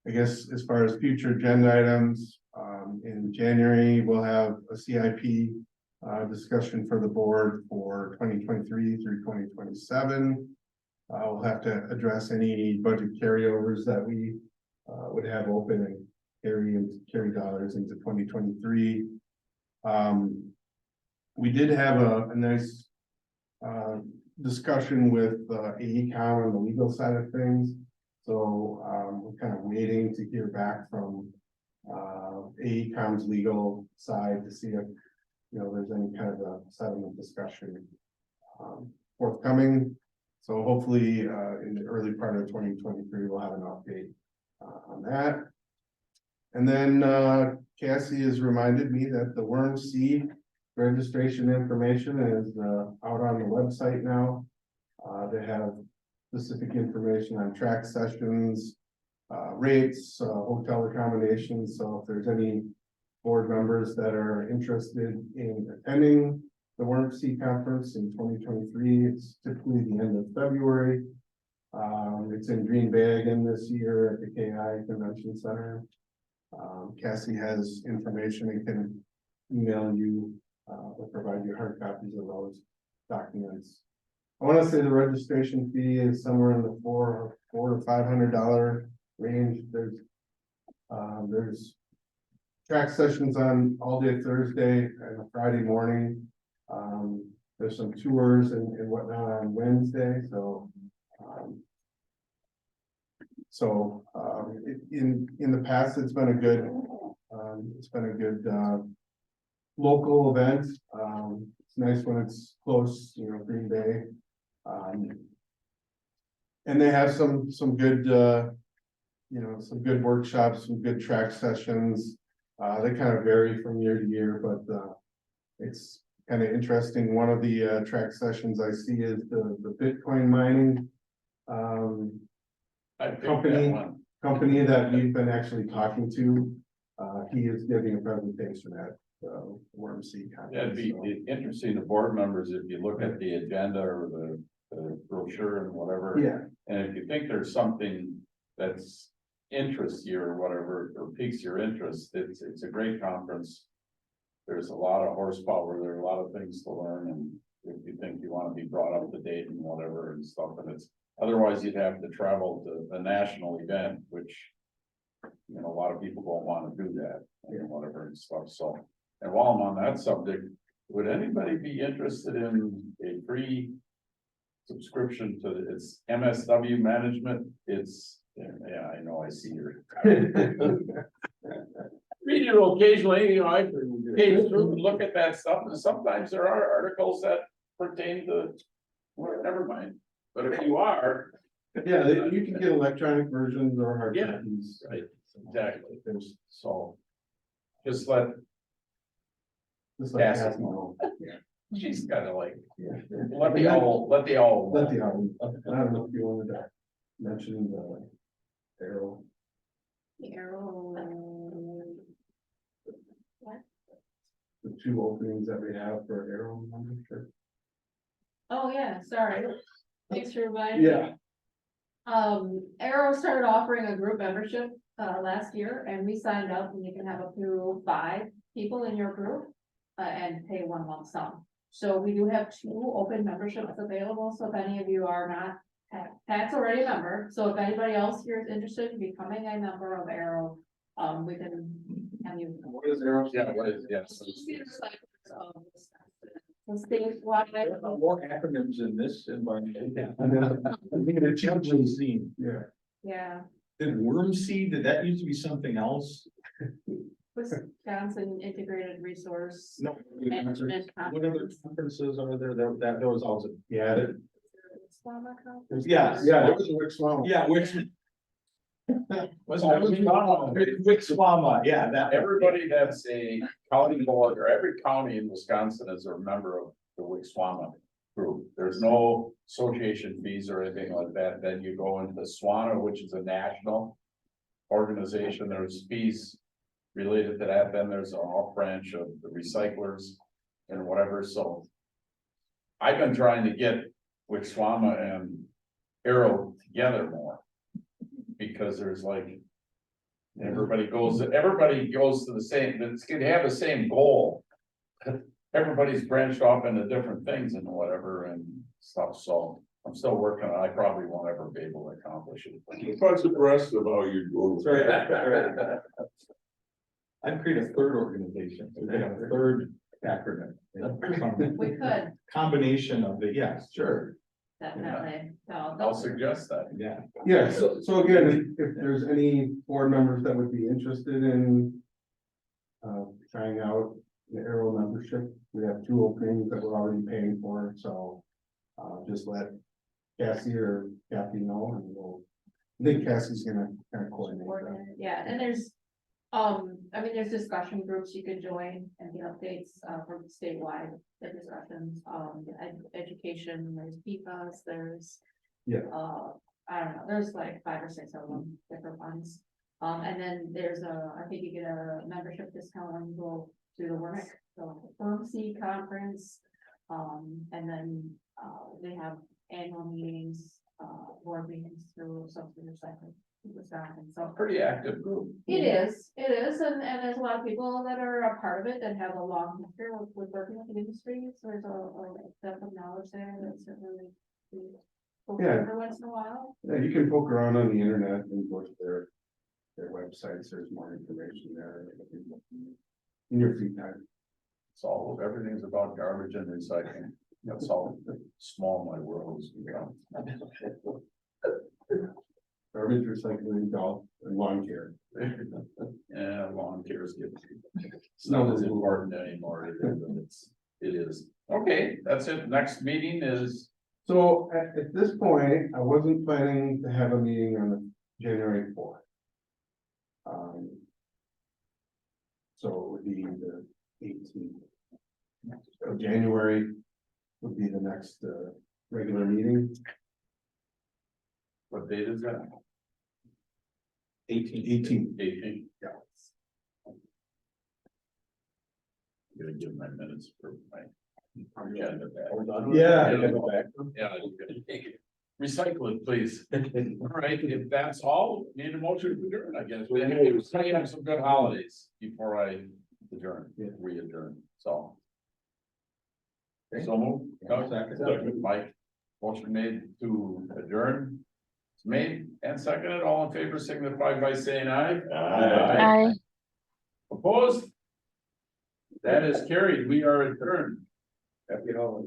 I guess as far as future agenda items, in January, we'll have a CIP discussion for the board for 2023 through 2027. We'll have to address any budget carryovers that we would have open and carry dollars into 2023. We did have a nice discussion with AECom on the legal side of things. So we're kind of waiting to hear back from AECom's legal side to see if, you know, there's any kind of a settlement discussion forthcoming. So hopefully in the early part of 2023, we'll have an update on that. And then Cassie has reminded me that the Worm Seed registration information is out on the website now. They have specific information on track sessions, rates, hotel accommodations. So if there's any board members that are interested in attending the Worm Seed conference in 2023, it's typically the end of February. It's in Green Bay again this year at the KI Convention Center. Cassie has information and can email you or provide you hard copies of those documents. I want to say the registration fee is somewhere in the $400 to $500 range. There's track sessions on all day Thursday and a Friday morning. There's some tours and whatnot on Wednesday. In the past, it's been a good local event. It's nice when it's close, you know, Green Bay. And they have some good, you know, some good workshops, some good track sessions. They kind of vary from year to year, but it's kind of interesting. One of the track sessions I see is the Bitcoin mining I picked company. that one. Company that we've been actually talking to. He is giving a presentation at Worm Seed conference. That'd be interesting to board members if you look at the agenda or the brochure and whatever. Yeah, And if you think there's something that's interests you or whatever, or piques your interest, it's a great conference. There's a lot of horsepower, there are a lot of things to learn, and if you think you want to be brought up to date and whatever and stuff, and it's, otherwise you'd have to travel to a national event, which, you know, a lot of people don't want to do that and whatever and stuff, so. And while I'm on that subject, would anybody be interested in a free subscription to it's MSW management? It's, yeah, I know, I see your. Read it occasionally, you know, I page through and look at that stuff, and sometimes there are articles that pertain to, well, never mind. But if you are. yeah, you can get electronic versions or hard Yeah, copies. right, exactly, there's, so. Just let, Just like Cassie Cassie know. know. she's kind of like, Yeah. let the owl. Let the audience, I don't know if you wanted to mention the arrow. The arrow. The two openings that we have for arrow membership. Oh, yeah, sorry. Thanks for reminding me. Yeah. Arrow started offering a group membership last year, and we signed up, and you can have up to 5 people in your group and pay one lump sum. So we do have 2 open memberships available. So if any of you are not, Pat's already a member. So if anybody else here is interested in becoming a member of Arrow, we can have you. What is arrow? Yeah, what is, yes. The state wide. More acronyms in this environment. And then I think it changes. Scene. Yeah. Yeah, Did Worm Seed, did that used to be something else? Wisconsin Integrated Resource. No. Management What other conferences are there that was also? Yeah, Swama conference? Yes. Yeah, there was a Rick Swam. Yeah, which. Wixwama. Yeah, that. Everybody that's a county board, or every county in Wisconsin is a member of the Wixwama group. There's no association fees or anything like that. Then you go into the SWANA, which is a national organization. There's fees related to that. Then there's an off branch of the recyclers and whatever. So I've been trying to get Wixwama and Arrow together more, because there's like, everybody goes to the same, it's gonna have the same goal. Everybody's branched off into different things and whatever and stuff, so I'm still working on it. I probably won't ever be able to accomplish it. Keep us abreast of how you're doing. That's right. I'd create a third organization, so we have a third acronym. We could, Combination of the, yes, sure, definitely, so. I'll suggest that. yeah. Yeah, so again, if there's any board members that would be interested in. Trying out the Arrow membership, we have 2 openings that we're already paying for, so. Just let Cassie or Kathy know and we'll, I think Cassie's gonna kind of coordinate that. Yeah, and there's, I mean, there's discussion groups you could join and the updates, from statewide, the discussions, education, there's PFAS, there's. Yeah. I don't know, there's like 5 or 6 of them, different ones. And then there's I think you get a membership discount when you go to the work, so Firm C conference. And then, they have annual meetings, board meetings through something recycling. So Pretty active group. it is, and there's a lot of people that are a part of it that have a long history with working with the industry, so there's a depth of knowledge there that's certainly. Yeah. Every once in a while. Yeah, you can poke around on the internet and go to their websites, there's more information there. In your free time. It's all, everything's about garbage and recycling. That's all small my world has become. Garbage, recycling, golf, and lawn care. Yeah, lawn care is good. It's not as important anymore, it is. Okay, that's it. Next meeting is, So at this point, I wasn't planning to have a meeting on the January 4th. So it would be the 18th. So January would be the next regular meeting. what date is that? 18. 18. Yeah. I'm gonna give my minutes for my. agenda back. Yeah. Yeah. Recycle it, please. All right, if that's all, need a motion to adjourn, I guess. We have some good holidays before I adjourn, we adjourn, so. So move. Second. Mike, motion made to adjourn. It's made and seconded. All in favor signify by saying aye. Aye. Opposed? That is carried. We are adjourned. Happy holidays.